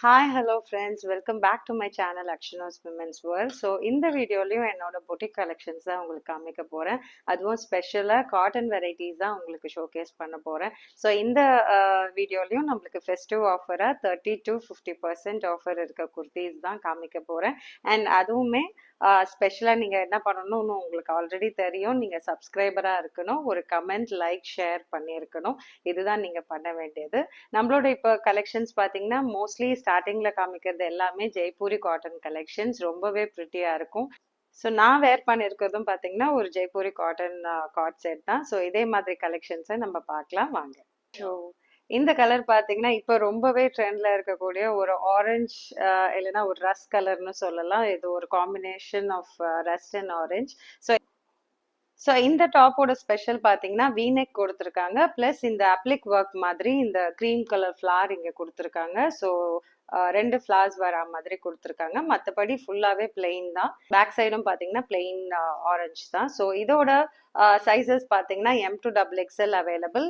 Hi, hello friends. Welcome back to my channel Akshana's Women's World. So இந்த வீடியோலயும் என்னோட boutique collections தான் உங்களுக்கு காமிக்க போறேன். அதுவும் ஸ்பெஷலா காட்டன் வெரைட்டிஸ் தான் உங்களுக்கு ஷோகேஸ் பண்ண போறேன். ஸோ இந்த வீடியோலயும் நம்மளுக்கு ஃபெஸ்டிவ் ஆஃபரா 30 to 50% ஆஃபர் இருக்க குர்த்திஸ் தான் காமிக்க போறேன். அண்ட் அதுவுமே ஸ்பெஷலாக நீங்கள் என்ன பண்ணணும்னு உங்களுக்கு ஆல்ரெடி தெரியும். நீங்கள் சப்ஸ்கிரைபராக இருக்கணும், ஒரு கமெண்ட் லைக் ஷேர் பண்ணியிருக்கணும். இதுதான் நீங்கள் பண்ண வேண்டியது. நம்மளோட இப்போ கலெக்ஷன்ஸ் பார்த்தீங்கன்னா மோஸ்ட்லி ஸ்டார்டிங்கில் காமிக்கிறது எல்லாமே ஜெய்ப்பூரி காட்டன் கலெக்ஷன்ஸ், ரொம்பவே ப்ரிட்டியாக இருக்கும். ஸோ நான் வேர் பண்ணியிருக்கிறதும் பார்த்தீங்கன்னா ஒரு ஜெய்ப்பூரி காட்டன் காட் செட் தான். ஸோ இதே மாதிரி கலெக்ஷன்ஸை நம்ம பார்க்கலாம் வாங்க. ஸோ இந்த கலர் பார்த்தீங்கன்னா இப்போ ரொம்பவே ட்ரெண்ட்ல இருக்கக்கூடிய ஒரு ஆரஞ்ச் இல்லைன்னா ஒரு ரஸ்ட் கலர்னு சொல்லலாம். இது ஒரு combination of rust and orange. So இந்த டாப்போட ஸ்பெஷல் பார்த்தீங்கன்னா வீநெக் கொடுத்துருக்காங்க, ப்ளஸ் இந்த அப்ளிக் ஒர்க் மாதிரி இந்த க்ரீம் கலர் ஃப்ளார் இங்கே கொடுத்துருக்காங்க. ஸோ ரெண்டு ஃப்ளார்ஸ் வர மாதிரி கொடுத்துருக்காங்க. மற்றபடி ஃபுல்லாகவே பிளெயின் தான். பேக் சைடும் பார்த்தீங்கன்னா பிளெயின் ஆரஞ்ச் தான். ஸோ இதோட சைஸஸ் பார்த்தீங்கன்னா M2XXL அவைலபிள்.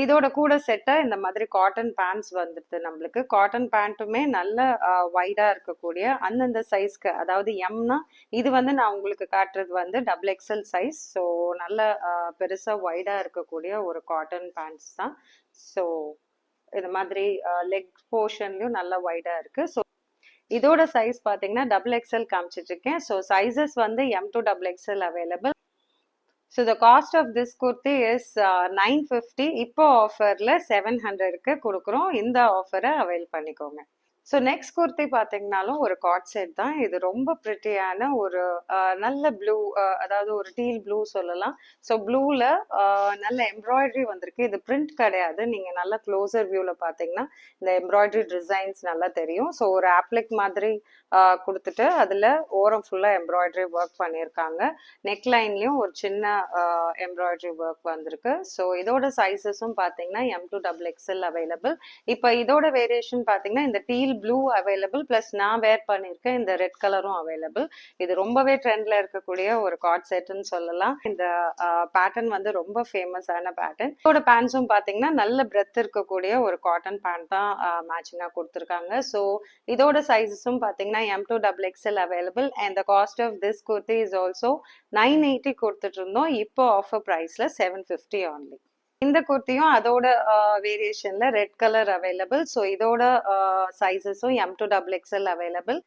இதோட கூட செட்டா இந்த மாதிரி காட்டன் பேண்ட்ஸ் வந்துடுது. நம்மளுக்கு காட்டன் பேண்ட்டுமே நல்ல வைடா இருக்கக்கூடிய அந்தந்த சைஸ்க்கு, அதாவது எம்னா இது வந்து நான் உங்களுக்கு காட்டுறது வந்து XXL சைஸ். ஸோ நல்ல பெருசா வைடா இருக்கக்கூடிய ஒரு காட்டன் பேண்ட்ஸ் தான். ஸோ இந்த மாதிரி லெக் போர்ஷன்லயும் நல்ல வைடா இருக்கு. ஸோ இதோட சைஸ் பார்த்தீங்கன்னா XXL காமிச்சிட்டு இருக்கேன். ஸோ சைசஸ் வந்து M2XXL available. So the cost of this kurti is 950. இப்போ ஆஃபர்ல 700க்கு கொடுக்குறோம். இந்த ஆஃபரை அவைல் பண்ணிக்கோங்க. ஸோ நெக்ஸ்ட் குர்த்தி பார்த்தீங்கன்னாலும் ஒரு காட் செட் தான். இது ரொம்ப ப்ரிட்டியான ஒரு நல்ல ப்ளூ, அதாவது ஒரு டீல் ப்ளூ சொல்லலாம். ஸோ ப்ளூவில் நல்ல எம்ப்ராய்டரி வந்திருக்கு. இது பிரிண்ட் கிடையாது. நீங்கள் நல்ல க்ளோசர் வியூவில் பார்த்தீங்கன்னா இந்த எம்ப்ராய்டரி டிசைன்ஸ் நல்லா தெரியும். ஸோ ஒரு ஆப்ளிக் மாதிரி கொடுத்துட்டு அதில் ஓரம் ஃபுல்லாக எம்ப்ராய்டரி ஒர்க் பண்ணியிருக்காங்க. நெக் லைன்லேயும் ஒரு சின்ன எம்ப்ராய்டரி ஒர்க் வந்திருக்கு. ஸோ இதோட சைஸஸும் பார்த்தீங்கன்னா M2XXL அவைலபிள். இப்போ இதோட வேரியேஷன் பார்த்தீங்கன்னா இந்த டீல் ப்ளூ அவைலபிள், பிளஸ் நான் வேர் பண்ணியிருக்கேன் இந்த ரெட் கலரும் அவைலபிள். இது ரொம்பவே ட்ரெண்ட்ல இருக்கக்கூடிய ஒரு காட் செட்னு சொல்லலாம். இந்த பேட்டர்ன் வந்து ரொம்ப ஃபேமஸான பேட்டர்ன். இதோட பேண்ட்ஸும் பார்த்தீங்கன்னா நல்ல பிரெத் இருக்கக்கூடிய ஒரு காட்டன் பேண்ட் தான் மேட்சிங்காக கொடுத்துருக்காங்க. ஸோ இதோட சைஸஸும் பார்த்தீங்கன்னா M2XXL available. And the cost of this kurti is also 980 கொடுத்துட்டு இருந்தோம். இப்போ ஆஃபர் ப்ரைஸ்ல 750 only. இந்த குர்த்தியும் அதோட வேரியேஷன்ல ரெட் கலர் அவைலபிள். ஸோ இதோட சைஸஸும் M2XXL available.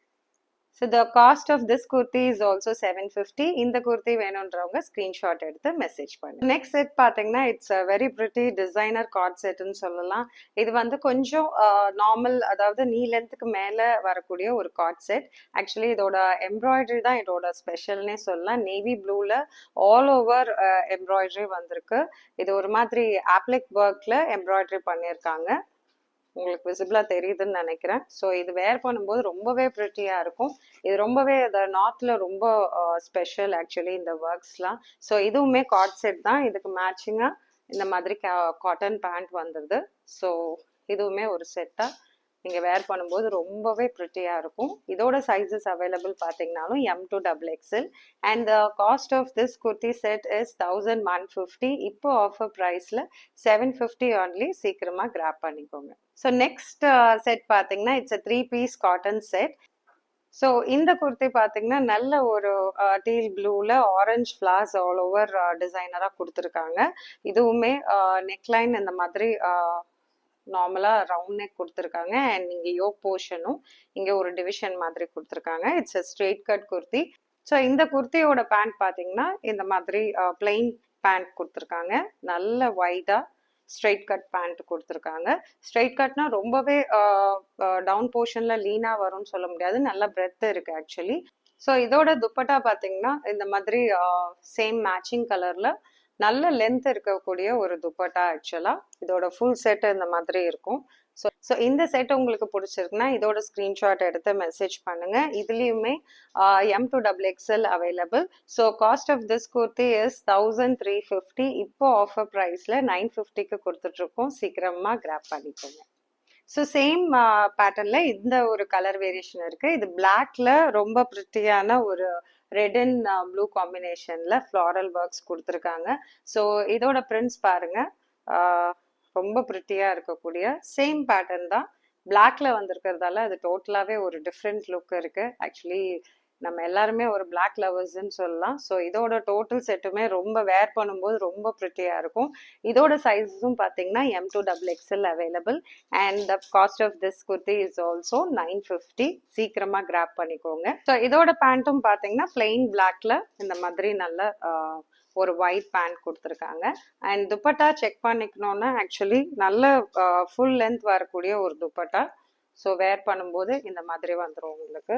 So the cost of this kurti is also 750. இந்த குர்த்தி வேணுன்றவங்க ஸ்க்ரீன்ஷாட் எடுத்து மெசேஜ் பண்ணுங்க. நெக்ஸ்ட் செட் பார்த்தீங்கன்னா it's a very pretty designer cord செட்னு சொல்லலாம். இது வந்து கொஞ்சம் நார்மல், அதாவது நீ லென்த்துக்கு மேலே வரக்கூடிய ஒரு காட் செட். ஆக்சுவலி இதோட எம்ப்ராய்டரி தான் இதோட ஸ்பெஷல்னே சொல்லலாம். நேவி ப்ளூவில் ஆல் ஓவர் எம்ப்ராய்டரி வந்திருக்கு. இது ஒரு மாதிரி ஆப்ளிக் ஒர்க்கில் எம்ப்ராய்டரி பண்ணியிருக்காங்க. உங்களுக்கு விசிபிளாக தெரியுதுன்னு நினைக்கிறேன். ஸோ இது வேர் பண்ணும்போது ரொம்பவே ப்ரிட்டியாக இருக்கும். இது ரொம்பவே இந்த நார்த்தில் ரொம்ப ஸ்பெஷல் ஆக்சுவலி இந்த ஒர்க்ஸ்லாம். ஸோ இதுவுமே காட் செட் தான். இதுக்கு மேட்சிங்காக இந்த மாதிரி காட்டன் பேண்ட் வந்துடுது. ஸோ இதுவுமே ஒரு செட்டாக நீங்கள் வேர் பண்ணும்போது ரொம்பவே ப்ரிட்டியாக இருக்கும். இதோட சைஸஸ் அவைலபிள் பார்த்தீங்கன்னாலும் M2XXL. And the cost of this kurti set is 1150. இப்போ ஆஃபர் ப்ரைஸில் 750 only. சீக்கிரமாக கிராப் பண்ணிக்கோங்க. ஸோ நெக்ஸ்ட் செட் பார்த்தீங்கன்னா it's a 3 piece cotton set. So இந்த குர்த்தி பார்த்தீங்கன்னா நல்ல ஒரு டீல் ப்ளூவில் ஆரஞ்ச் ஃப்ளார்ஸ் ஆல் ஓவர் டிசைனராக கொடுத்துருக்காங்க. இதுவுமே நெக்லைன் இந்த மாதிரி நார்மலாக ரவுண்ட் நெக் கொடுத்துருக்காங்க. அண்ட் இங்கே யோக் போர்ஷனும் இங்கே ஒரு டிவிஷன் மாதிரி கொடுத்துருக்காங்க. It's a straight cut kurti. So இந்த குர்த்தியோட பேண்ட் பார்த்தீங்கன்னா இந்த மாதிரி பிளெயின் பேண்ட் கொடுத்துருக்காங்க. நல்ல வைடாக ஸ்ட்ரெயிட் கட் பேண்ட் கொடுத்துருக்காங்க. ஸ்ட்ரெயிட் கட்னா ரொம்பவே டவுன் போர்ஷனில் லீனாக வரும்னு சொல்ல முடியாது. நல்ல பிரெத் இருக்குது ஆக்சுவலி. ஸோ இதோட துப்பட்டா பார்த்தீங்கன்னா இந்த மாதிரி சேம் மேட்சிங் கலரில் நல்ல லென்த் இருக்கக்கூடிய ஒரு துப்பட்டா. ஆக்சுவலாக இதோட ஃபுல் செட் இந்த மாதிரி இருக்கும். ஸோ இந்த செட் உங்களுக்கு பிடிச்சிருக்குன்னா இதோட ஸ்க்ரீன்ஷாட் எடுத்து மெசேஜ் பண்ணுங்க. இதுலேயுமே M2XXL available. So cost of this kurti is 1350. இப்போ ஆஃபர் ப்ரைஸில் 950க்கு கொடுத்துட்ருக்கோம். சீக்கிரமாக கிராப் பண்ணிக்கோங்க. ஸோ சேம் பேட்டர்னில் இந்த ஒரு கலர் வேரியேஷன் இருக்குது. இது பிளாக்ல ரொம்ப ப்ரிட்டியான ஒரு ரெட் அண்ட் ப்ளூ காம்பினேஷனில் ஃப்ளாரல் ஒர்க்ஸ் கொடுத்துருக்காங்க. ஸோ இதோட பிரிண்ட்ஸ் பாருங்கள், ரொம்ப ப்ரிட்டியாக இருக்கக்கூடிய சேம் பேட்டர்ன் தான். பிளாக்ல வந்திருக்கிறதால அது டோட்டலாவே ஒரு டிஃப்ரெண்ட் லுக் இருக்கு. ஆக்சுவலி நம்ம எல்லாருமே ஒரு பிளாக் லவர்ஸ்ன்னு சொல்லலாம். ஸோ இதோட டோட்டல் செட்டுமே ரொம்ப வேர் பண்ணும்போது ரொம்ப ப்ரிட்டியா இருக்கும். இதோட சைஸஸும் பார்த்தீங்கன்னா M2XXL available. And the cost of this kurti is also 950. சீக்கிரமா கிராப் பண்ணிக்கோங்க. ஸோ இதோட பேண்ட்டும் பார்த்தீங்கன்னா பிளெயின் பிளாக்ல இந்த மாதிரி நல்ல ஒரு ஒயிட் பேண்ட் கொடுத்துருக்காங்க. அண்ட் துப்பட்டா செக் பண்ணிக்கணும்னா ஆக்சுவலி நல்ல ஃபுல் லென்த் வரக்கூடிய ஒரு துப்பட்டா. ஸோ வேர் பண்ணும்போது இந்த மாதிரி வந்துடும் உங்களுக்கு.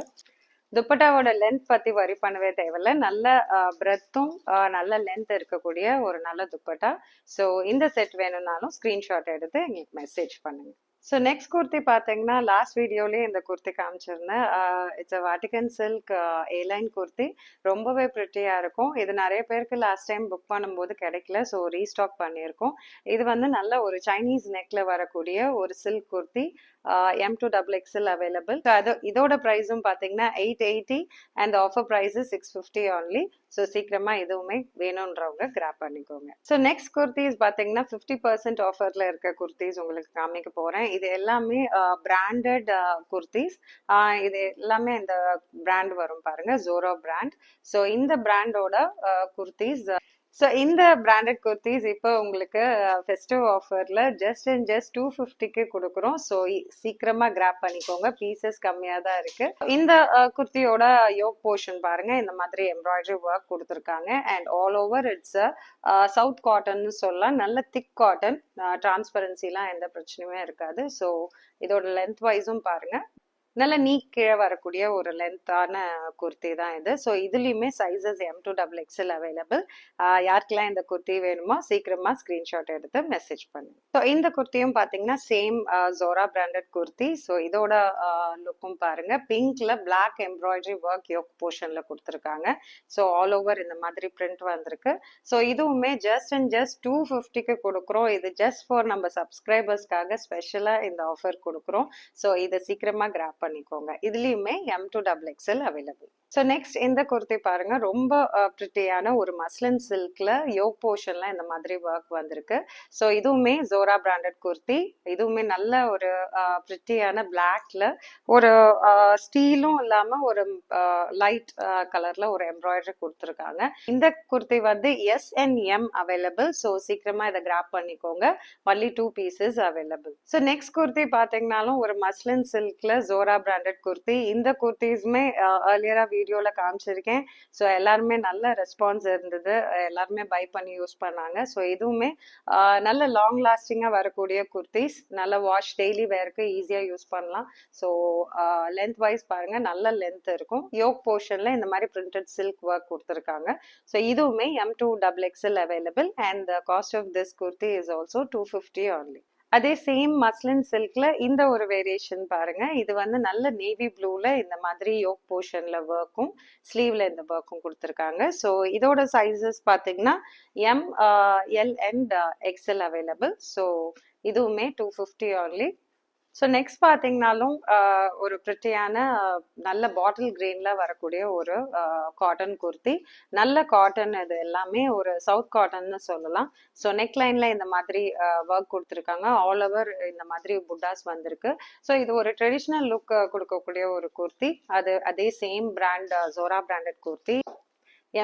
துப்பட்டாவோட லென்த் பத்தி வரி பண்ணவே தேவையில்ல. நல்ல பிரெத்தும் நல்ல லென்த் இருக்கக்கூடிய ஒரு நல்ல துப்பட்டா. ஸோ இந்த செட் வேணும்னாலும் ஸ்கிரீன்ஷாட் எடுத்து எங்களுக்கு மெசேஜ் பண்ணுங்க. ஸோ நெக்ஸ்ட் குர்த்தி பார்த்தீங்கன்னா லாஸ்ட் வீடியோலேயே இந்த குர்த்தி காமிச்சிருந்தேன். It's a Vatican silk A line kurti. ரொம்பவே ப்ரிட்டியாக இருக்கும். இது நிறைய பேருக்கு லாஸ்ட் டைம் புக் பண்ணும்போது கிடைக்கல. ஸோ ரீஸ்டாக் பண்ணியிருக்கோம். இது வந்து நல்ல ஒரு சைனீஸ் நெக்ல வரக்கூடிய ஒரு சில்க் குர்த்தி. M2XXL available. இதோட ப்ரைஸும் பார்த்தீங்கன்னா 880 and offer price 650 only. So சீக்கிரமா இதுவுமே வேணுன்றவங்க கிராப் பண்ணிக்கோங்க. ஸோ நெக்ஸ்ட் குர்த்திஸ் பார்த்தீங்கன்னா 50% ஆஃபர்ல இருக்க குர்த்திஸ் உங்களுக்கு காமிக்க போறேன். இது எல்லாமே பிராண்டட் குர்த்திஸ். இது எல்லாமே இந்த பிராண்ட் வரும் பாருங்க, ஜோரா பிராண்ட். ஸோ இந்த பிராண்டோட குர்த்திஸ். ஸோ இந்த பிராண்டட் குர்த்திஸ் இப்போ உங்களுக்கு ஃபெஸ்டிவ் ஆஃபரில் ஜஸ்ட் 250க்கு கொடுக்குறோம். ஸோ சீக்கிரமா கிராப் பண்ணிக்கோங்க, பீசஸ் கம்மியாக தான் இருக்கு. இந்த குர்த்தியோட யோக் போர்ஷன் பாருங்க, இந்த மாதிரி எம்ப்ராய்டரி ஒர்க் கொடுத்துருக்காங்க. And all over it's south காட்டன்னு சொல்லலாம். நல்ல திக் காட்டன், டிரான்ஸ்பரன்சிலாம் எந்த பிரச்சனையுமே இருக்காது. ஸோ இதோட லென்த் வைஸும் பாருங்க, நல்ல நீ கீழே வரக்கூடிய ஒரு லென்த்தான குர்த்தி தான் இது. ஸோ இதுலேயுமே சைஸஸ் M2XXL அவைலபிள். யாருக்கெல்லாம் இந்த குர்த்தி வேணுமோ சீக்கிரமா ஸ்கிரீன்ஷாட் எடுத்து மெசேஜ் பண்ணுங்க. ஸோ இந்த குர்த்தியும் பார்த்தீங்கன்னா சேம் ஜோரா பிராண்டட் குர்த்தி. ஸோ இதோட லுக்கும் பாருங்க, பிங்க்ல பிளாக் எம்ப்ராய்டரி ஒர்க் யோக் போர்ஷன்ல கொடுத்துருக்காங்க. ஸோ ஆல் ஓவர் இந்த மாதிரி பிரிண்ட் வந்திருக்கு. ஸோ இதுவுமே ஜஸ்ட் 250க்கு கொடுக்குறோம். இது ஜஸ்ட் ஃபார் நம்ம சப்ஸ்கிரைபர்ஸ்க்காக ஸ்பெஷலாக இந்த ஆஃபர் கொடுக்குறோம். ஸோ இதை சீக்கிரமா கிராப் பண்ணிக்கோங்க. இதுலயுமே M2XXL அவைலபிள். ஸோ நெக்ஸ்ட் இந்த குர்த்தி பாருங்க, ரொம்ப ப்ரிட்டியான ஒரு மஸ்லின் சில்க்ல யோக் போர்ஷன்ல இந்த மாதிரி ஒர்க் வந்திருக்கு. ஸோ இதுவுமே ஜோரா பிராண்டட் குர்த்தி. இதுவுமே நல்ல ஒரு ப்ரிட்டியான பிளாக்ல ஒரு ஸ்டீலும் இல்லாம ஒரு லைட் கலர்ல ஒரு எம்ப்ராய்டரி கொடுத்துருக்காங்க. இந்த குர்த்தி வந்து S and M available. So சீக்கிரமா இதை கிராப் பண்ணிக்கோங்க. Only 2 pieces available. So next kurti பாத்தீங்கன்னாலும் ஒரு மஸ்லின் சில்க்ல ஜோரா பிராண்டட் குர்த்தி. இந்த குர்த்திஸ்மே ஏர்லியரா வீடியோல காமிச்சிருக்கேன். ஸோ எல்லாருமே நல்ல ரெஸ்பான்ஸ் இருந்தது, எல்லாருமே பை பண்ணி யூஸ் பண்ணாங்க. ஸோ இதுவுமே நல்ல லாங் லாஸ்டிங்கா வரக்கூடிய குர்த்திஸ். நல்ல வாஷ் டெய்லி வேருக்கு ஈஸியா யூஸ் பண்ணலாம். ஸோ லென்த் வைஸ் பாருங்க, நல்ல லென்த் இருக்கும். யோக் போர்ஷன்ல இந்த மாதிரி பிரிண்டட் சில்க் ஒர்க் கொடுத்துருக்காங்க. ஸோ இதுவுமே M2XXL available. And the cost of this kurti is also 250 only. அதே சேம் மஸ்லின் சில்க்ல இந்த ஒரு வேரியேஷன் பாருங்க. இது வந்து நல்ல நேவி ப்ளூல இந்த மாதிரி யோக் போர்ஷன்ல ஒர்க்கும் ஸ்லீவ்ல இந்த ஒர்க்கும் கொடுத்துருக்காங்க. ஸோ இதோட சைஸஸ் பார்த்தீங்கன்னா M, L and XL available. So இதுவுமே 250 only. ஸோ நெக்ஸ்ட் பார்த்தீங்கன்னாலும் ஒரு ப்ரிட்டியான நல்ல பாட்டில் கிரீன்ல வரக்கூடிய ஒரு காட்டன் குர்த்தி. நல்ல காட்டன், இது எல்லாமே ஒரு சவுத் காட்டன்னு சொல்லலாம். ஸோ நெக் லைன்ல இந்த மாதிரி ஒர்க் கொடுத்துருக்காங்க. ஆல் ஓவர் இந்த மாதிரி புட்டாஸ் வந்திருக்கு. ஸோ இது ஒரு ட்ரெடிஷ்னல் லுக் கொடுக்கக்கூடிய ஒரு குர்த்தி. அதே same brand Zohra branded kurti.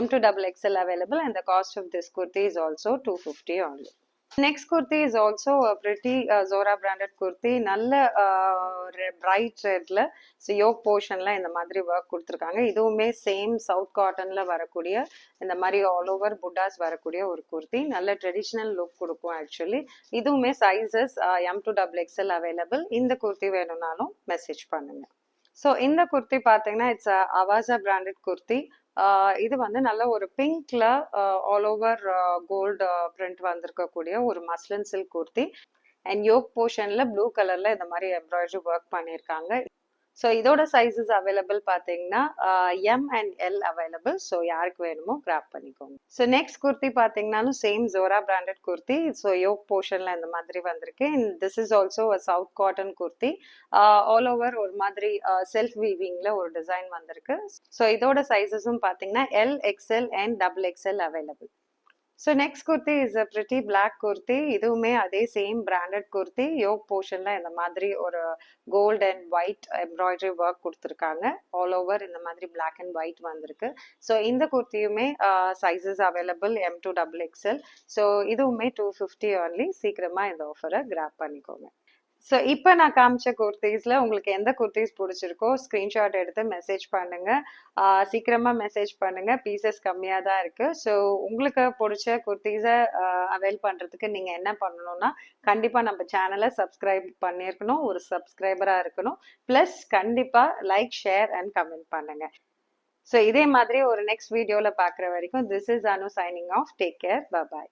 M2XXL available and the cost of this kurti is also 250 only. Next kurti is also a pretty Zora branded kurti. நல்ல பிரைட் ரெட்ல யோக் போர்ஷன்ல இந்த மாதிரி ஒர்க் கொடுத்துருக்காங்க. இதுவுமே சேம் சவுத் காட்டன்ல வரக்கூடிய இந்த மாதிரி ஆல் ஓவர் புட்டாஸ் வரக்கூடிய ஒரு குர்த்தி. நல்ல ட்ரெடிஷ்னல் லுக் கொடுக்கும் ஆக்சுவலி. இதுவுமே சைஸஸ் M2XXL அவைலபிள். இந்த குர்த்தி வேணும்னாலும் மெசேஜ் பண்ணுங்க. ஸோ இந்த குர்த்தி பார்த்தீங்கன்னா இட்ஸ் அவாசா பிராண்டட் குர்த்தி. இது வந்து நல்ல ஒரு பிங்க்ல ஆல் ஓவர் கோல்டு பிரிண்ட் வந்திருக்கக்கூடிய ஒரு muslin silk kurti. And yoke போர்ஷன்ல ப்ளூ கலர்ல இந்த மாதிரி எம்ப்ராய்டரி ஒர்க் பண்ணியிருக்காங்க. ஸோ இதோட சைஸஸ் அவைலபிள் பார்த்தீங்கன்னா M and L available. So யாருக்கு வேணுமோ கிராப் பண்ணிக்கோங்க. ஸோ நெக்ஸ்ட் குர்த்தி பார்த்தீங்கன்னாலும் சேம் ஜோரா பிராண்டட் குர்த்தி. ஸோ யோக் போர்ஷன்ல இந்த மாதிரி வந்திருக்கு. And this is also south cotton kurti. All over ஒரு மாதிரி செல்ஃப் வீவிங்ல ஒரு டிசைன் வந்திருக்கு. ஸோ இதோட சைஸஸும் பார்த்தீங்கன்னா L, XL and XXL available. So next kurti is a pretty black kurti. இதுவுமே அதே சேம் பிராண்டட் kurti. யோக் போர்ஷன்ல இந்த மாதிரி ஒரு gold and white embroidery work கொடுத்துருக்காங்க. ஆல் ஓவர் இந்த மாதிரி பிளாக் அண்ட் ஒயிட் வந்திருக்கு. ஸோ இந்த குர்த்தியுமே சைஸஸ் அவைலபிள் M2XXL. ஸோ இதுவுமே 250 only. சீக்கிரமா இந்த ஆஃபரை கிராப் பண்ணிக்கோங்க. ஸோ இப்போ நான் காமிச்ச குர்த்திஸில் உங்களுக்கு எந்த குர்த்திஸ் பிடிச்சிருக்கோ ஸ்க்ரீன்ஷாட் எடுத்து மெசேஜ் பண்ணுங்க. சீக்கிரமாக மெசேஜ் பண்ணுங்க. பீசஸ் கம்மியாக தான் இருக்கு. ஸோ உங்களுக்கு பிடிச்ச குர்த்திஸை அவைல் பண்ணுறதுக்கு நீங்கள் என்ன பண்ணணும்னா கண்டிப்பாக நம்ம சேனலை சப்ஸ்கிரைப் பண்ணியிருக்கணும், ஒரு சப்ஸ்கிரைபராக இருக்கணும். ப்ளஸ் கண்டிப்பாக லைக், ஷேர் அண்ட் கமெண்ட் பண்ணுங்க. ஸோ இதே மாதிரி ஒரு நெக்ஸ்ட் வீடியோவில் பார்க்குற வரைக்கும் this is Anu signing off. Take care. Bye.